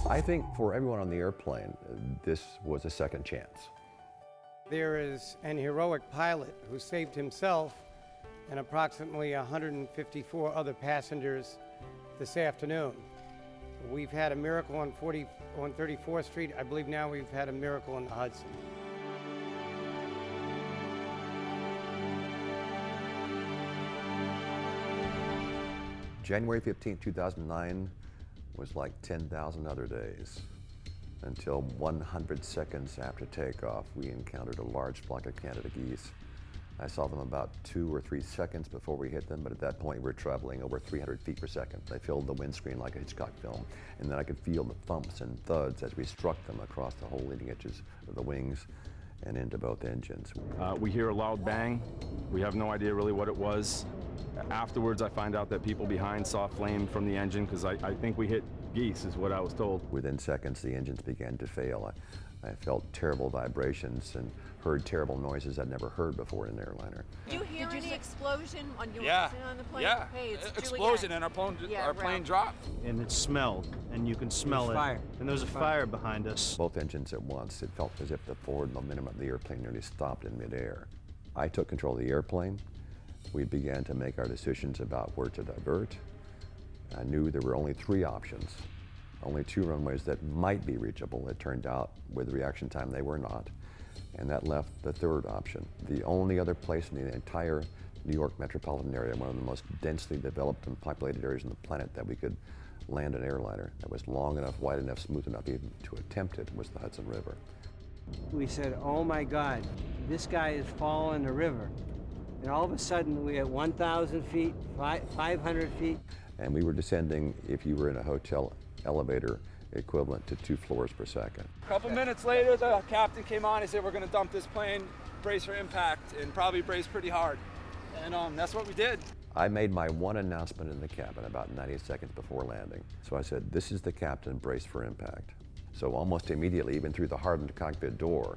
I think for everyone on the airplane, this was a second chance. There is an heroic pilot who saved himself and approximately 154 other passengers this afternoon. We've had a miracle on 34th Street. I believe now we've had a miracle in the Hudson. January 15, 2009 was like 10,000 other days. Until 100 seconds after takeoff, we encountered a large flock of Canada geese. I saw them about 2 or 3 seconds before we hit them, but at that point we were traveling over 300 feet per second. They filled the windscreen like a Hitchcock film, and then I could feel the thumps and thuds as we struck them across the whole leading edges of the wings and into both engines. We hear a loud bang. We have no idea really what it was. Afterwards, I find out that people behind saw flame from the engine because I think we hit geese, is what I was told. Within seconds, the engines began to fail. I felt terrible vibrations and heard terrible noises I'd never heard before in an airliner. Did you hear any explosion on your on the plane? Yeah, hey, it's explosion and our plane dropped. And it smelled, and you can smell it. Fire. And there was a fire behind us. Both engines at once. It felt as if the forward momentum of the airplane nearly stopped in midair. I took control of the airplane. We began to make our decisions about where to divert. I knew there were only 3 options, only 2 runways that might be reachable. It turned out with reaction time they were not, and that left the 3rd option. The only other place in the entire New York metropolitan area, one of the most densely developed and populated areas on the planet, that we could land an airliner that was long enough, wide enough, smooth enough even to attempt it, was the Hudson River. We said, oh my God, this guy is falling the river. And all of a sudden, we're at 1,000 feet, 500 feet. And we were descending, if you were in a hotel elevator, equivalent to 2 floors per second. A couple minutes later, the captain came on. He said, we're going to dump this plane, brace for impact, and probably brace pretty hard. And that's what we did. I made my one announcement in the cabin about 90 seconds before landing. So I said, this is the captain, brace for impact. So almost immediately, even through the hardened cockpit door,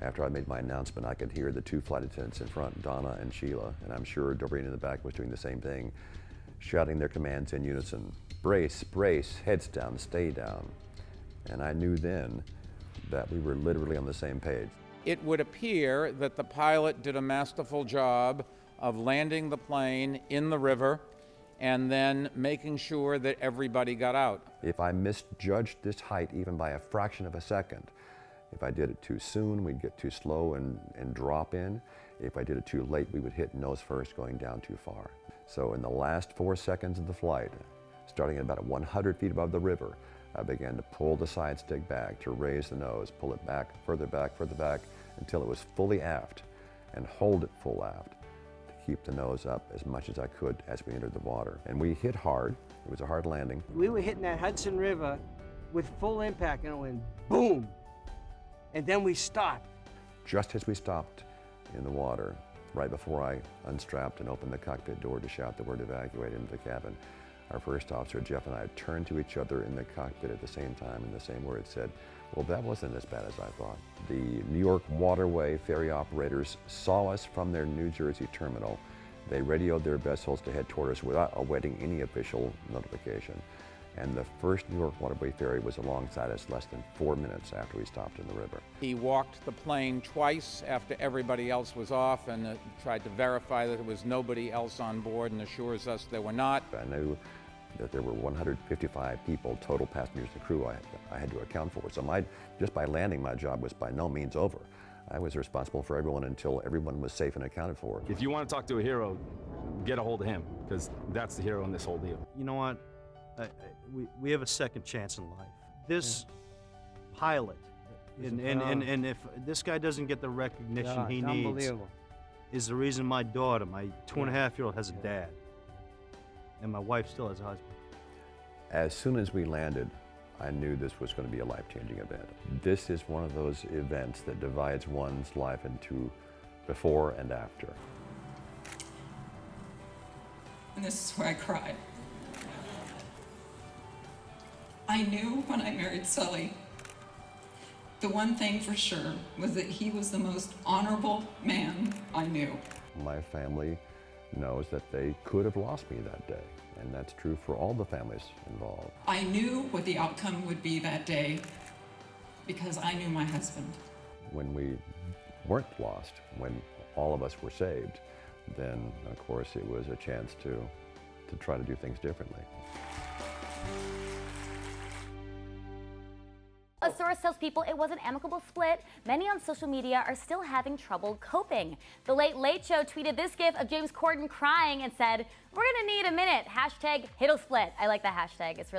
after I made my announcement, I could hear the 2 flight attendants in front, Donna and Sheila, and I'm sure Doreen in the back was doing the same thing, shouting their commands in unison. Brace, brace, heads down, stay down. And I knew then that we were literally on the same page. It would appear that the pilot did a masterful job of landing the plane in the river and then making sure that everybody got out. If I misjudged this height even by a fraction of a second, if I did it too soon, we'd get too slow and drop in. If I did it too late, we would hit nose first, going down too far. So in the last 4 seconds of the flight, starting at about 100 feet above the river, I began to pull the side stick back to raise the nose, pull it back, further back, until it was fully aft, and hold it full aft to keep the nose up as much as I could as we entered the water. And we hit hard. It was a hard landing. We were hitting that Hudson River with full impact, and it went boom. And then we stopped. Just as we stopped in the water, right before I unstrapped and opened the cockpit door to shout the word evacuate into the cabin, our first officer, Jeff, and I turned to each other in the cockpit at the same time, and the same word said, well, that wasn't as bad as I thought. The New York waterway ferry operators saw us from their New Jersey terminal. They radioed their vessels to head toward us without awaiting any official notification. And the first New York waterway ferry was alongside us less than 4 minutes after we stopped in the river. He walked the plane twice after everybody else was off and tried to verify that there was nobody else on board and assures us there were not. I knew that there were 155 people, total passengers and crew, I had to account for. So just by landing, my job was by no means over. I was responsible for everyone until everyone was safe and accounted for. If you want to talk to a hero, get a hold of him, because that's the hero in this whole deal. You know what? We have a second chance in life. This pilot, and if this guy doesn't get the recognition he needs, is the reason my daughter, my 2.5-year-old, has a dad, and my wife still has a husband. As soon as we landed, I knew this was going to be a life-changing event. This is one of those events that divides one's life into before and after. And this is where I cried. I knew when I married Sully, the one thing for sure was that he was the most honorable man I knew. My family knows that they could have lost me that day. And that's true for all the families involved. I knew what the outcome would be that day because I knew my husband. When we weren't lost, when all of us were saved, then of course it was a chance to try to do things differently. A source tells people it was an amicable split. Many on social media are still having trouble coping. The Late Late Show tweeted this gif of James Corden crying and said, "We're gonna need a minute. #Hit'llSplit." I like that hashtag. It's really